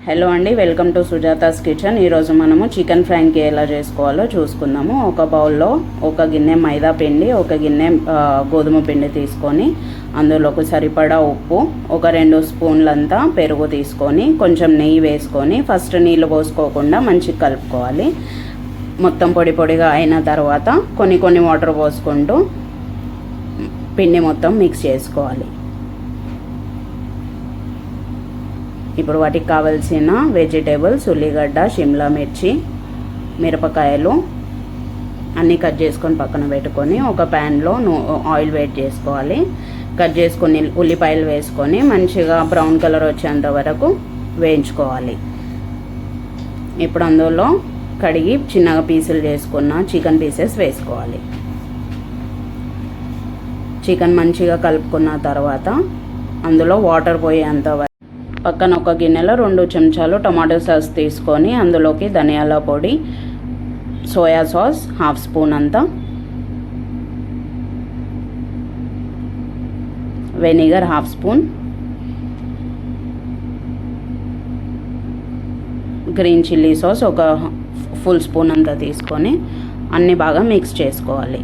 Hello అండి, welcome to Sujata's kitchen. ఈరోజు మనము చికెన్ ఫ్రాంకీ ఎలా చేసుకోవాలో చూసుకుందాము. ఒక బౌల్లో ఒక గిన్నె మైదా పిండి, ఒక గిన్నె గోధుమ పిండి తీసుకొని అందులోకి సరిపడా ఉప్పు, ఒక 2 స్పూన్లంతా పెరుగు తీసుకొని కొంచెం నెయ్యి వేసుకొని ఫస్ట్ నీళ్ళు పోసుకోకుండా మంచిగా కలుపుకోవాలి. మొత్తం పొడి పొడిగా అయిన తర్వాత కొన్ని వాటర్ పోసుకుంటూ పిండి మొత్తం మిక్స్ చేసుకోవాలి. ఇప్పుడు వాటికి కావాల్సిన వెజిటేబుల్స్ ఉల్లిగడ్డ, షిమ్లా మిర్చి, మిరపకాయలు అన్నీ కట్ చేసుకొని పక్కన పెట్టుకొని ఒక ప్యాన్లో ఆయిల్ వేడి చేసుకోవాలి. కట్ చేసుకొని ఉల్లిపాయలు వేసుకొని మంచిగా బ్రౌన్ కలర్ వచ్చేంత వరకు వేయించుకోవాలి. ఇప్పుడు అందులో కడిగి చిన్నగా పీసులు చేసుకున్న చికెన్ పీసెస్ వేసుకోవాలి. చికెన్ మంచిగా కలుపుకున్న తర్వాత అందులో వాటర్ పోయేంత వరకు పక్కన ఒక గిన్నెలో 2 చెంచాలు టమాటో సాస్ తీసుకొని అందులోకి ధనియాల పొడి, సోయా సాస్ 1/2 స్పూన్ అంతా, vinegar 1/2 spoon, green chilli sauce ఒక ఫుల్ స్పూన్ అంతా తీసుకొని అన్నీ బాగా మిక్స్ చేసుకోవాలి.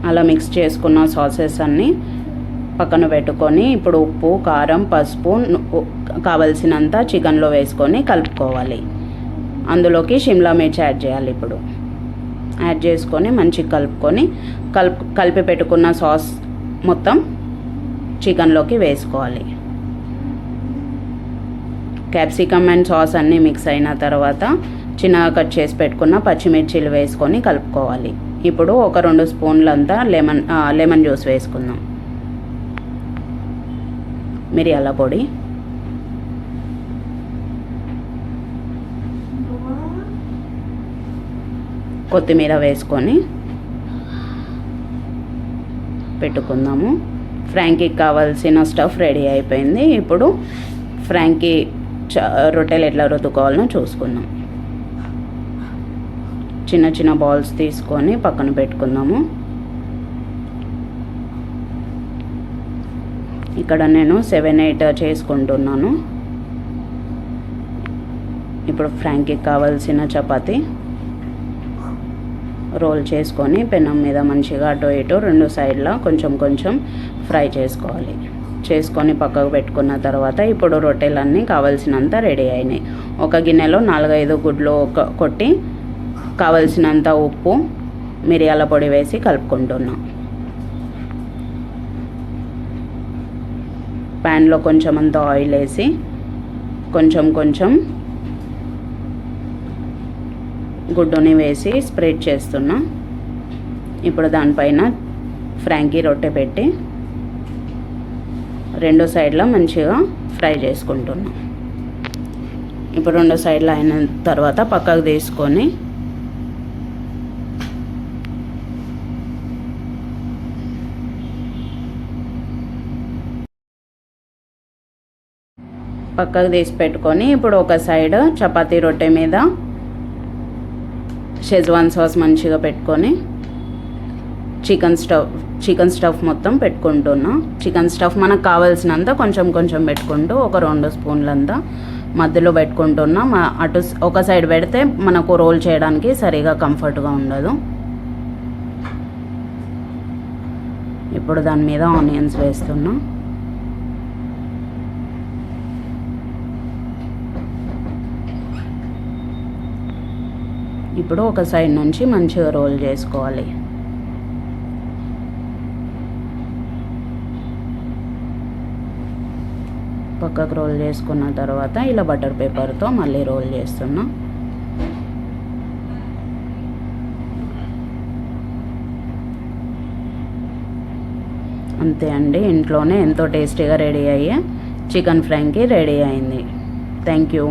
అలా మిక్స్ చేసుకున్న సాసెస్ అన్నీ పక్కన పెట్టుకొని ఇప్పుడు ఉప్పు, కారం, పసుపు కావలసినంత చికెన్లో వేసుకొని కలుపుకోవాలి. అందులోకి షిమ్లా మిర్చి యాడ్ చేయాలి. ఇప్పుడు యాడ్ చేసుకొని మంచిగా కలుపుకొని కలిపి పెట్టుకున్న సాస్ మొత్తం చికెన్లోకి వేసుకోవాలి. క్యాప్సికమ్ అండ్ సాస్ అన్నీ మిక్స్ అయిన తర్వాత చిన్నగా కట్ చేసి పెట్టుకున్న పచ్చిమిర్చీలు వేసుకొని కలుపుకోవాలి. ఇప్పుడు ఒక 2 స్పూన్లంతా లెమన్ జ్యూస్ వేసుకుందాం. మిరియాల పొడి, కొత్తిమీర వేసుకొని పెట్టుకుందాము. ఫ్రాంకీకి కావాల్సిన స్టఫ్ రెడీ అయిపోయింది. ఇప్పుడు ఫ్రాంకీ రొట్టెలు ఎట్లా రుద్దుకోవాలో చూసుకుందాం. చిన్న చిన్న బాల్స్ తీసుకొని పక్కన పెట్టుకుందాము. ఇక్కడ నేను 7-8 చేసుకుంటున్నాను. ఇప్పుడు ఫ్రాంకీకి కావాల్సిన చపాతీ రోల్ చేసుకొని పెనం మీద మంచిగా అటు ఇటు 2 సైడ్లా కొంచెం ఫ్రై చేసుకోవాలి. చేసుకొని పక్కకు పెట్టుకున్న తర్వాత ఇప్పుడు రొట్టెలన్నీ కావాల్సినంత రెడీ అయినాయి. ఒక గిన్నెలో 4-5 గుడ్లు కొట్టి కావలసినంత ఉప్పు, మిరియాల పొడి వేసి కలుపుకుంటున్నాం. ప్యాన్లో కొంచెం అంత ఆయిల్ వేసి కొంచెం గుడ్డుని వేసి స్ప్రెడ్ చేస్తున్నా. ఇప్పుడు దానిపైన ఫ్రాంకీ రొట్టె పెట్టి 2 సైడ్లా మంచిగా ఫ్రై చేసుకుంటున్నాం. ఇప్పుడు 2 సైడ్లు అయిన తర్వాత పక్కకు తీసుకొని పక్కకు తీసి పెట్టుకొని ఇప్పుడు ఒక సైడ్ చపాతీ రొట్టె మీద షెజ్వాన్ సాస్ మంచిగా పెట్టుకొని చికెన్ స్టఫ్ మొత్తం పెట్టుకుంటున్నా. చికెన్ స్టఫ్ మనకు కావాల్సినంత కొంచెం పెట్టుకుంటూ ఒక 2 స్పూన్లంతా మధ్యలో పెట్టుకుంటున్నా. అటు ఒక సైడ్ పెడితే మనకు రోల్ చేయడానికి సరిగా కంఫర్ట్గా ఉండదు. ఇప్పుడు దాని మీద ఆనియన్స్ వేస్తున్నా. ఇప్పుడు ఒక సైడ్ నుంచి మంచిగా రోల్ చేసుకోవాలి. పక్కకు రోల్ చేసుకున్న తర్వాత ఇలా బటర్ పేపర్తో మళ్ళీ రోల్ చేస్తున్నా. అంతే అండి, ఇంట్లోనే ఎంతో టేస్టీగా రెడీ అయ్యే చికెన్ ఫ్రాంకీ రెడీ అయింది. Thank you.